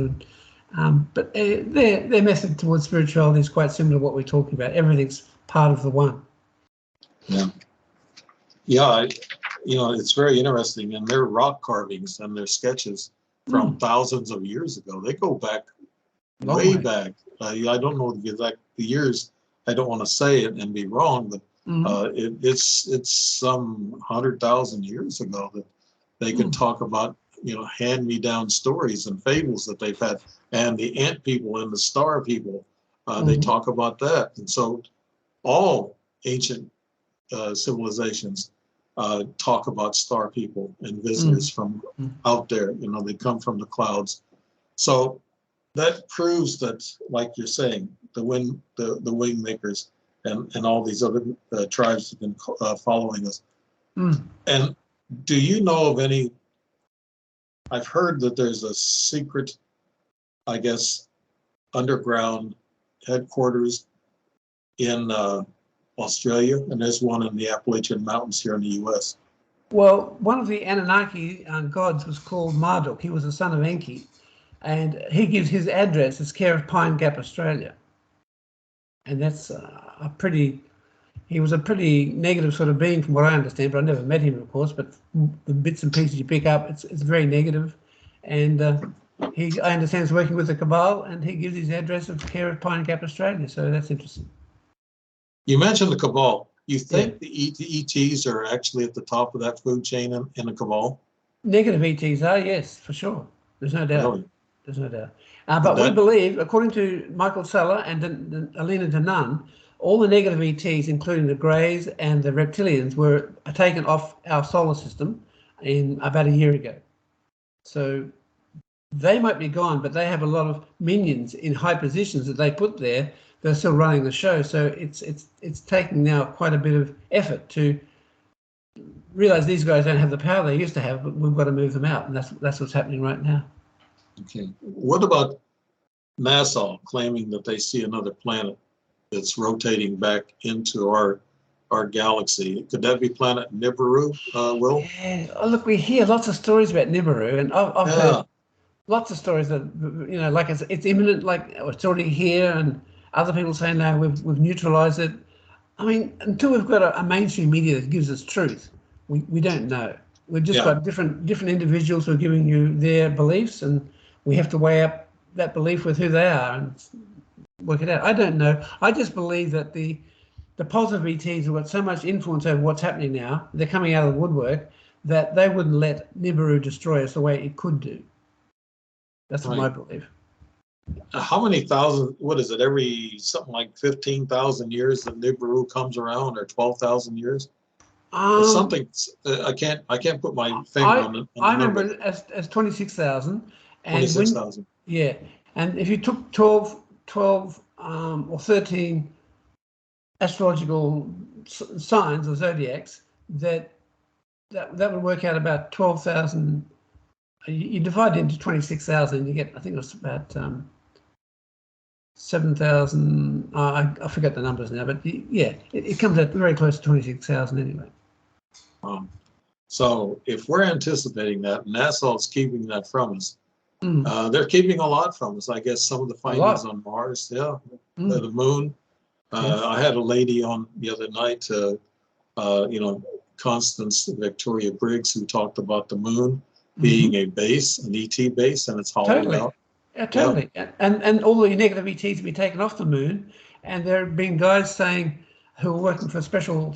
But their method towards spirituality is quite similar to what we're talking about. Everything's part of the one. Yeah. Yeah, you know, it's very interesting. And their rock carvings and their sketches from thousands of years ago, they go back way back. I don't know the exact years. I don't want to say it and be wrong, but it's some 100,000 years ago that they can talk about, you know, hand-me-down stories and fables that they've had, and the ant people and the star people. They talk about that, and so all ancient civilizations talk about star people and visitors from out there. You know, they come from the clouds. So that proves that, like you're saying, the wing makers and all these other tribes have been following us. And do you know of any? I've heard that there's a secret, I guess, underground headquarters in Australia, and there's one in the Appalachian Mountains here in the U.S. Well, one of the Anunnaki gods was called Marduk. He was the son of Enki, and he gives his address as care of Pine Gap, Australia. And that's he was a pretty negative sort of being from what I understand, but I never met him, of course, but the bits and pieces you pick up, it's very negative. And I understand he's working with the Cabal, and he gives his address of care of Pine Gap, Australia. So that's interesting. You mentioned the Cabal. You think the ETs are actually at the top of that food chain in the Cabal? Negative ETs are, yes, for sure. There's no doubt. Really? There's no doubt. But we believe, according to Michael Salla and Alina Danaan, all the negative ETs, including the Greys and the reptilians, were taken off our solar system in about a year ago. So they might be gone, but they have a lot of minions in high positions that they put there. They're still running the show. So it's taking now quite a bit of effort to realize these guys don't have the power they used to have, but we've got to move them out. And that's what's happening right now. Okay. What about NASA claiming that they see another planet that's rotating back into our galaxy? Could that be planet Nibiru, Will? Yeah. Oh, look, we hear lots of stories about Nibiru, and I've heard lots of stories that, you know, like it's imminent, like it's already here, and Other people say, no, we've neutralized it. I mean, until we've got a mainstream media that gives us truth, we don't know. We've just Yeah, got different individuals who are giving you their beliefs, and we have to weigh up that belief with who they are and work it out. I don't know. I just believe that the positive ETs have got so much influence over what's happening now. They're coming out of the woodwork that they wouldn't let Nibiru destroy us the way it could do. That's my right. belief. How many thousand, what is it, every something like 15,000 years that Nibiru comes around, or 12,000 years? It's Um, something, I can't put my finger I on the I remember number. it as 26,000, and when 26,000. yeah, and if you took 12 or 13 astrological signs or zodiacs, that would work out about 12,000. You divide it into 26,000, you get, I think it was about 7,000. I forget the numbers now, but yeah, it comes out very close to 26,000 anyway. Um, so if we're anticipating that, NASA's keeping that from us. Mm, They're keeping a lot from us. I guess some of the a findings lot. on Mars, yeah, Mm, the moon. yes. I had a lady on the other night, Constance Victoria Briggs, who talked about the moon being Hmm. a base, an ET base, and it's hollowed Totally. out. Yeah, Yeah. totally. And all the negative ETs have been taken off the moon, and there have been guys saying who are working for special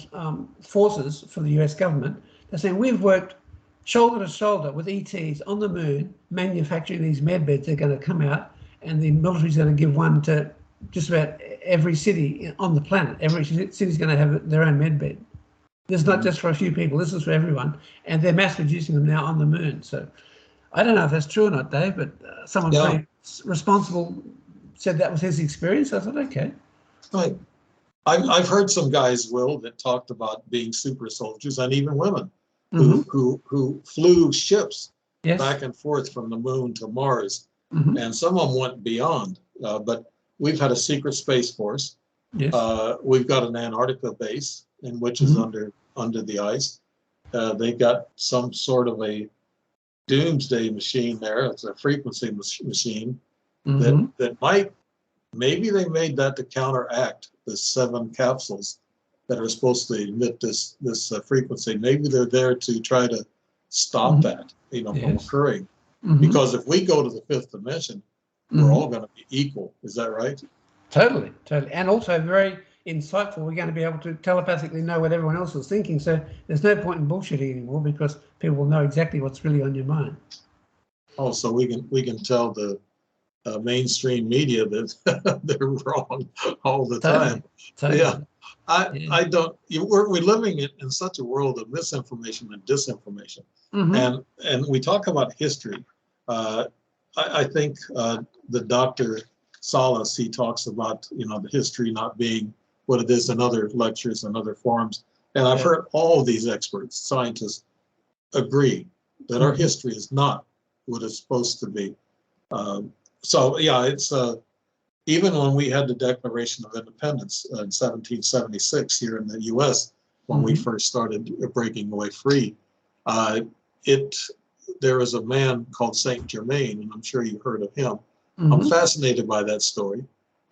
forces for the US government. They're saying we've worked shoulder to shoulder with ETs on the moon, manufacturing these med beds. They're going to come out, and the military's going to give one to just about every city on the planet. Every city's going to have their own med bed. This is not Mhm. just for a few people. This is for everyone, and they're mass producing them now on the moon. So I don't know if that's true or not, Dave, but someone Yeah. very responsible said that was his experience. I thought, okay. Right. I've heard some guys, Will, that talked about being super soldiers, and even women Mm-hmm. who flew ships Yes. back and forth from the moon to Mars, Mm-hmm. and some of them went beyond. But we've had a secret space force. Yes. We've got an Antarctica base, in which is Mm-hmm. under the ice. They got some sort of a doomsday machine there. It's a frequency machine that Mm-hmm. might, maybe they made that to counteract the 7 capsules that are supposed to emit this frequency. Maybe they're there to try to stop Mm-hmm. that, from Yes. occurring. Mm-hmm. Because if we go to the 5th dimension, we're Mm-hmm. all going to be equal. Is that right? Totally. Totally. And also very insightful. We're going to be able to telepathically know what everyone else is thinking. So there's no point in bullshitting anymore because people will know exactly what's really on your mind. Oh, so we can tell the mainstream media that they're wrong all the time. Totally. Yeah, Totally. Yeah. I don't. We're living in such a world of misinformation and disinformation, Mm-hmm. and we talk about history. Uh, I think the Dr. Salas, he talks about the history not being what it is in other lectures and other forums, and I've Yeah. heard all these experts, scientists, agree that our Mm-hmm. history is not what it's supposed to be. Um, so yeah, it's even when we had the Declaration of Independence in 1776 here in the U.S., when we Mm-hmm. first started breaking away free, uh, it there was a man called Saint Germain, and I'm sure you've heard of him. I'm Mm-hmm. fascinated by that story,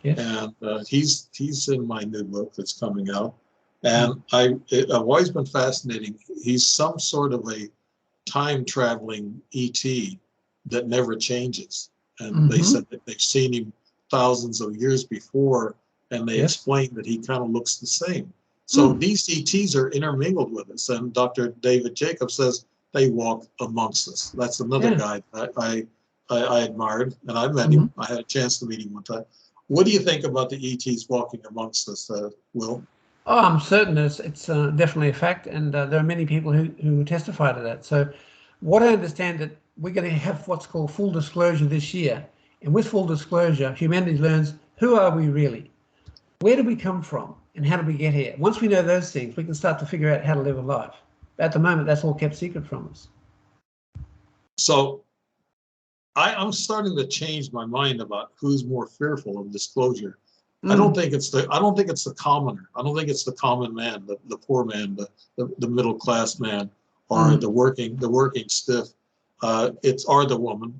Yes. and he's in my new book that's coming out. Mm-hmm. And I've always been fascinating. He's some sort of a time traveling ET that never changes. And they Mm-hmm. said that they've seen him thousands of years before, and they Yes. explained that he kind of looks the same. So Mm. these ETs are intermingled with us. And Dr. David Jacobs says they walk amongst us. That's another Yeah. guy I admired, and I met Mm-hmm. him. I had a chance to meet him one time. What do you think about the ETs walking amongst us, Will? Oh, I'm certain it's definitely a fact, and there are many people who testify to that. So, what I understand that we're going to have what's called full disclosure this year, and with full disclosure, humanity learns who are we really, where did we come from, and how did we get here. Once we know those things, we can start to figure out how to live a life. At the moment, that's all kept secret from us. So I'm starting to change my mind about who's more fearful of disclosure. Mm, I don't think it's the commoner. I don't think it's the common man, the poor man, the middle class man, or mm, the working stiff. it's or the woman.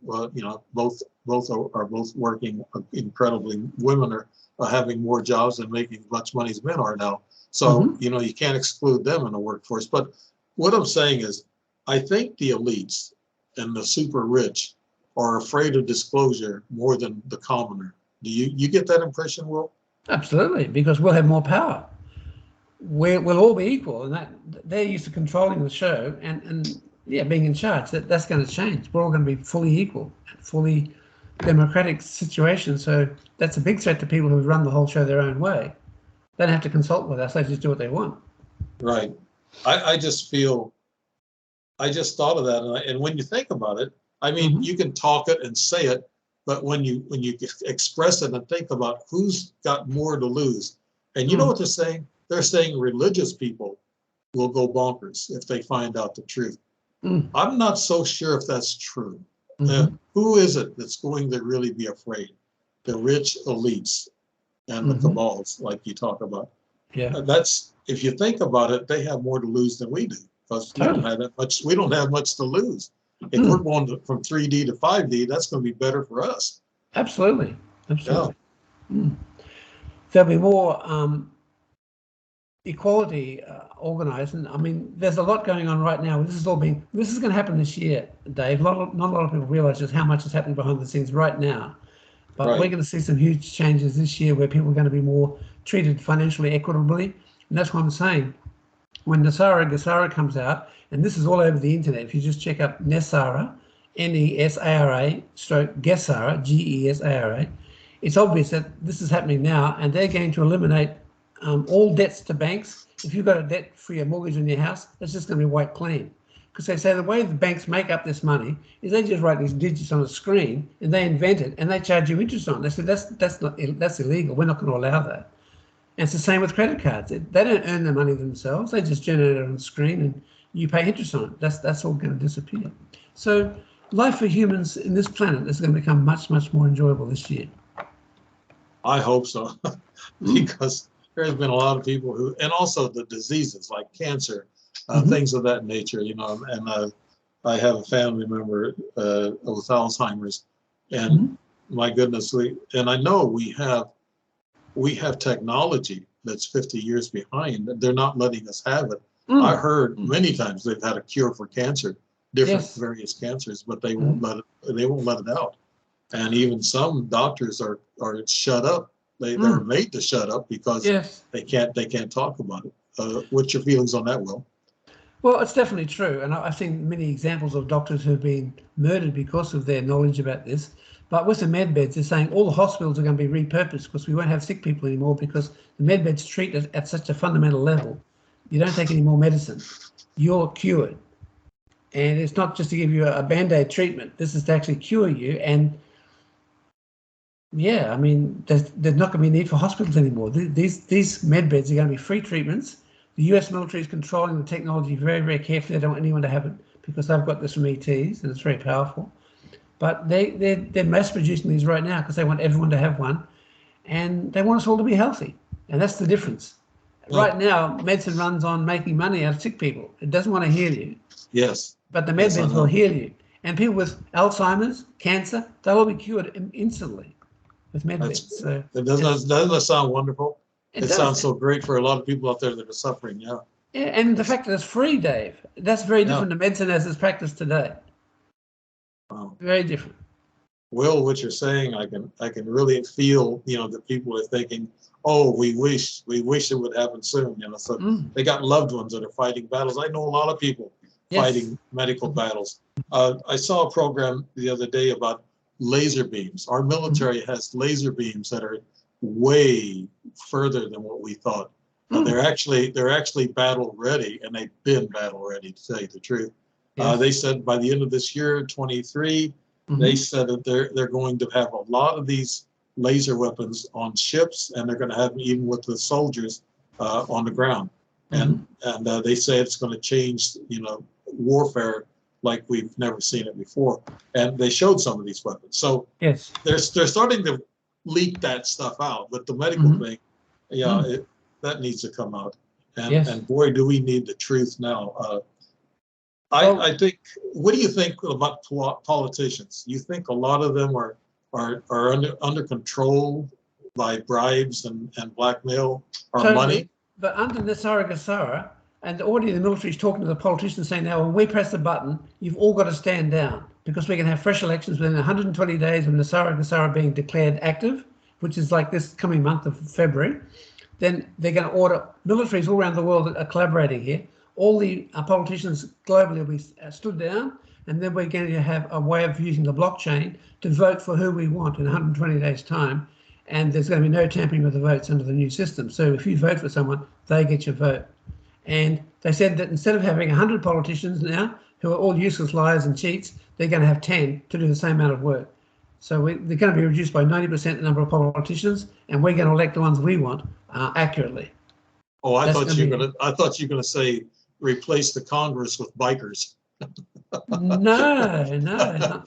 Both are both working incredibly. Women are having more jobs and making as much money as men are now. So Hmm. you can't exclude them in the workforce. But what I'm saying is, I think the elites and the super rich are afraid of disclosure more than the commoner. Do you get that impression, Will? Absolutely, because we'll have more power. We'll all be equal, and that they're used to controlling the show and yeah, being in charge. That's going to change. We're all going to be fully equal, fully democratic situation. So that's a big threat to people who run the whole show their own way. They don't have to consult with us. They just do what they want. Right. I just feel I just thought of that, and when you think about it, I mean, Hmm. you can talk it and say it, but when you express it and think about who's got more to lose, and you know what Mm. they're saying? They're saying religious people will go bonkers if they find out the truth. Mm. I'm not so sure if that's true. Hmm. Who is it that's going to really be afraid? The rich elites and the Hmm. cabals, like you talk about. Yeah, That's if you think about it, they have more to lose than we do because we don't totally. have that much. We don't have much to lose. If we're Mm. going from 3D to 5D, that's going to be better for us. Absolutely, Yeah, absolutely. Mm. There'll be more equality organised, and I mean, there's a lot going on right now. This is going to happen this year, Dave. Not a lot of people realise just how much is happening behind the scenes right now. But we're right. going to see some huge changes this year where people are going to be more treated financially equitably, and that's what I'm saying. When Nasara Gasara comes out, and this is all over the internet, if you just check up Nesara, Nesara, stroke Gesara, Gesara, it's obvious that this is happening now, and they're going to eliminate all debts to banks. If you've got a debt free a mortgage on your house, that's just going to be wiped clean. Because they say the way the banks make up this money is they just write these digits on a screen and they invent it and they charge you interest on it. They say that's illegal. We're not going to allow that. And it's the same with credit cards. They don't earn the money themselves. They just generate it on the screen and you pay interest on it. That's all going to disappear. So life for humans in this planet is going to become much more enjoyable this year. I hope so, Mm. because there's been a lot of people who, and also the diseases like cancer, Hmm. things of that nature. And I have a family member with Alzheimer's, and Hmm. my goodness, and I know we have technology that's 50 years behind. They're not letting us have it. I Mm. heard Mm. many times they've had a cure for cancer, different Yes. various cancers, but they won't Hmm. let it. They won't let it out. And even some doctors are shut up. They're Mm. made to shut up because Yes. they can't talk about it. What's your feelings on that, Will? Well, it's definitely true, and I've seen many examples of doctors who've been murdered because of their knowledge about this. But with the med beds, they're saying all the hospitals are going to be repurposed because we won't have sick people anymore because the med beds treat it at such a fundamental level. You don't take any more medicine, you're cured, and it's not just to give you a band-aid treatment. This is to actually cure you, and yeah, I mean, there's not going to be a need for hospitals anymore. These med beds are going to be free treatments. The US military is controlling the technology very carefully. They don't want anyone to have it because they've got this from ETs and it's very powerful. But they're mass producing these right now because they want everyone to have one and they want us all to be healthy. And that's the difference. Oh, Right now, medicine runs on making money out of sick people. It doesn't want to heal you, yes, but the med yes, I beds will know. heal you. And people with Alzheimer's, cancer, they'll all be cured instantly with med That's beds. So it. Doesn't that sound wonderful? it It does. sounds so great for a lot of people out there that are suffering. Yeah, Yeah, and the it's fact that it's free, Dave, that's very yeah. different to medicine as it's practiced today. Wow. Very different. Will, what you're saying, I can really feel, that people are thinking, oh, we wish it would happen soon, so Mm. they got loved ones that are fighting battles. I know a lot of people Yes. fighting medical battles. I saw a program the other day about laser beams. Our Mm. military has laser beams that are way further than what we thought. Mm. They're actually battle ready, and they've been battle ready, to tell you the truth. They Yes. said by the end of this year, 23, they Hmm. said that they're going to have a lot of these laser weapons on ships, and they're going to have them even with the soldiers on the ground. And Hmm. and they say it's going to change, warfare like we've never seen it before. And they showed some of these weapons. So Yes. they're starting to leak that stuff out. But the medical Hmm. thing, yeah, Mm. that needs to come out. And Yes. and boy, do we need the truth now. Well, I think, what do you think about politicians? You think a lot of them are under control by bribes and blackmail or totally. money? But under Nisara Gasara, and already the military is talking to the politicians saying now, when we press the button, you've all got to stand down because we can have fresh elections within 120 days of Nisara Gasara being declared active, which is like this coming month of February. Then they're going to order militaries all around the world that are collaborating here. All the politicians globally will be stood down, and then we're going to have a way of using the blockchain to vote for who we want in 120 days' time. And there's going to be no tampering with the votes under the new system. So if you vote for someone, they get your vote. And they said that instead of having 100 politicians now who are all useless liars and cheats, they're going to have 10 to do the same amount of work. So they're going to be reduced by 90% the number of politicians, and we're going to elect the ones we want accurately. Oh, That's going to be I thought you were gonna say replace the Congress with bikers. no, No, not no, that.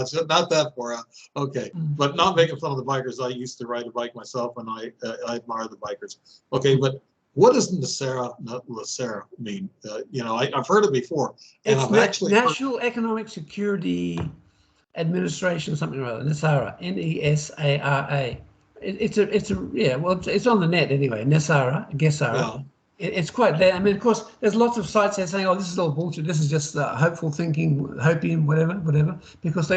it's not that far out. Okay, but not making fun of the bikers. I used to ride a bike myself, and I admire the bikers. Okay, but what does Nasara mean? I've heard it before, and It's I've actually heard. National Economic Security Administration, something or other. NESARA, NESARA. It's a yeah. Well, it's on the net anyway. NESARA, Gesara. Yeah, It's quite there. I mean, of course, there's lots of sites there saying, "Oh, this is all bullshit. This is just hopeful thinking, hopium, whatever," because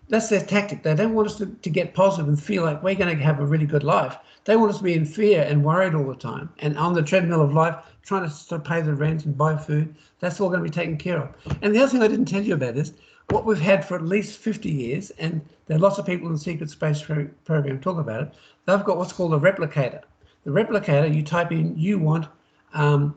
that's their tactic. They don't want us to get positive and feel like we're going to have a really good life. They want us to be in fear and worried all the time and on the treadmill of life, trying to pay the rent and buy food. That's all going to be taken care of. And the other thing I didn't tell you about is what we've had for at least 50 years, and there are lots of people in the secret space program talk about it. They've got what's called a replicator. The replicator, you type in, you want a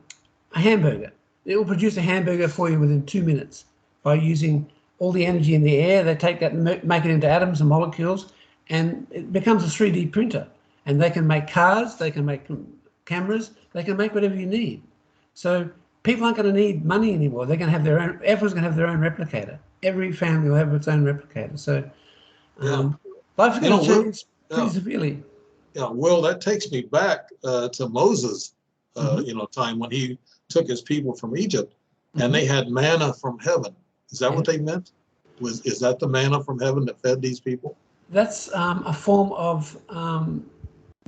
hamburger. It will produce a hamburger for you within 2 minutes by using all the energy in the air. They take that and make it into atoms and molecules, and it becomes a 3D printer. And they can make cars, they can make cameras, they can make whatever you need. So people aren't going to need money anymore. They're going to have their own, everyone's going to have their own replicator. Every family will have its own replicator. So yeah. life's going to Will, change pretty yeah, severely. yeah. Will, that takes me back to Moses, Hmm. time when he took his people from Egypt, and Hmm. they had manna from heaven. Is that Yeah. what they meant? Is that the manna from heaven that fed these people? That's a form of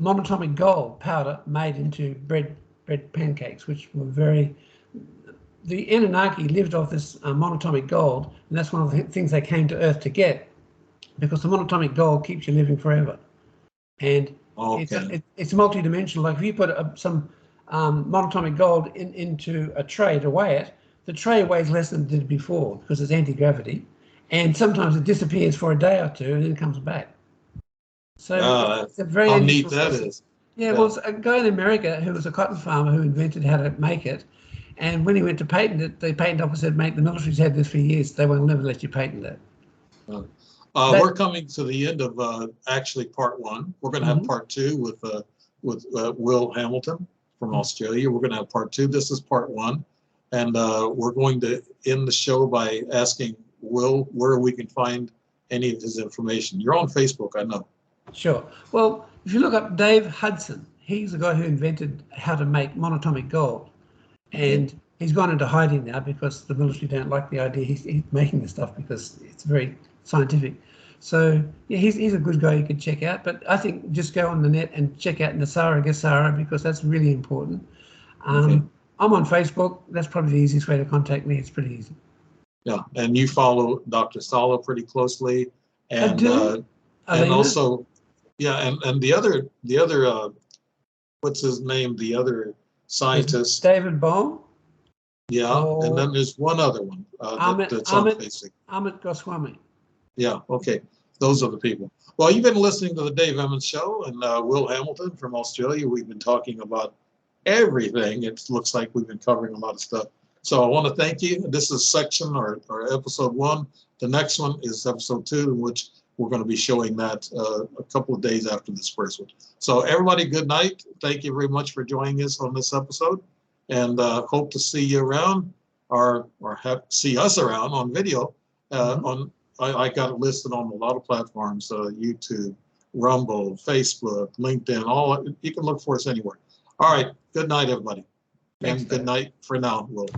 monatomic gold powder made into bread pancakes, which were very. The Anunnaki lived off this monatomic gold, and that's one of the things they came to Earth to get, because the monatomic gold keeps you living forever, and Okay. it's multi-dimensional. Like if you put some monatomic gold into a tray to weigh it, the tray weighs less than it did before because it's anti-gravity, and sometimes it disappears for a day or two and then comes back. So Uh, it's a very how neat unusual that process. is. Yeah, well, Yeah. it's a guy in America who was a cotton farmer who invented how to make it. And when he went to patent it, the patent office said, mate, the military's had this for years. They will never let you patent it. Uh, we're That, coming to the end of actually part one. We're going to have mhm. part two with Will Hamilton from Australia. We're going to have part two. This is part one, and we're going to end the show by asking Will where we can find any of his information. You're on Facebook, I know. Sure. Well, if you look up Dave Hudson, he's the guy who invented how to make monatomic gold. Okay. And he's gone into hiding now because the military don't like the idea he's making this stuff because it's very scientific. So yeah, he's a good guy you could check out. But I think just go on the net and check out Nasara Gesara because that's really important. Okay. I'm on Facebook. That's probably the easiest way to contact me. It's pretty easy. Yeah, and you follow Dr. Sala pretty closely, I and do, Alina. also, yeah, and the other what's his name? The other There's scientist. David Bohm Yeah, and then or there's one other one Amit that's on Amit Facebook. Amit Goswami. Yeah, okay, those are the people. Well, you've been listening to the Dave Emmons Show, and Will Hamilton from Australia. We've been talking about everything. It looks like we've been covering a lot of stuff. So I want to thank you. This is section or episode one. The next one is episode two, in which we're going to be showing that a couple of days after this first one. So everybody, good night. Thank you very much for joining us on this episode, and hope to see you around or see us around on video. Mhm. On I got it listed on a lot of platforms: YouTube, Rumble, Facebook, LinkedIn. All you can look for us anywhere. All right. Good night, everybody. Thanks, And good Dave. night for now, Will.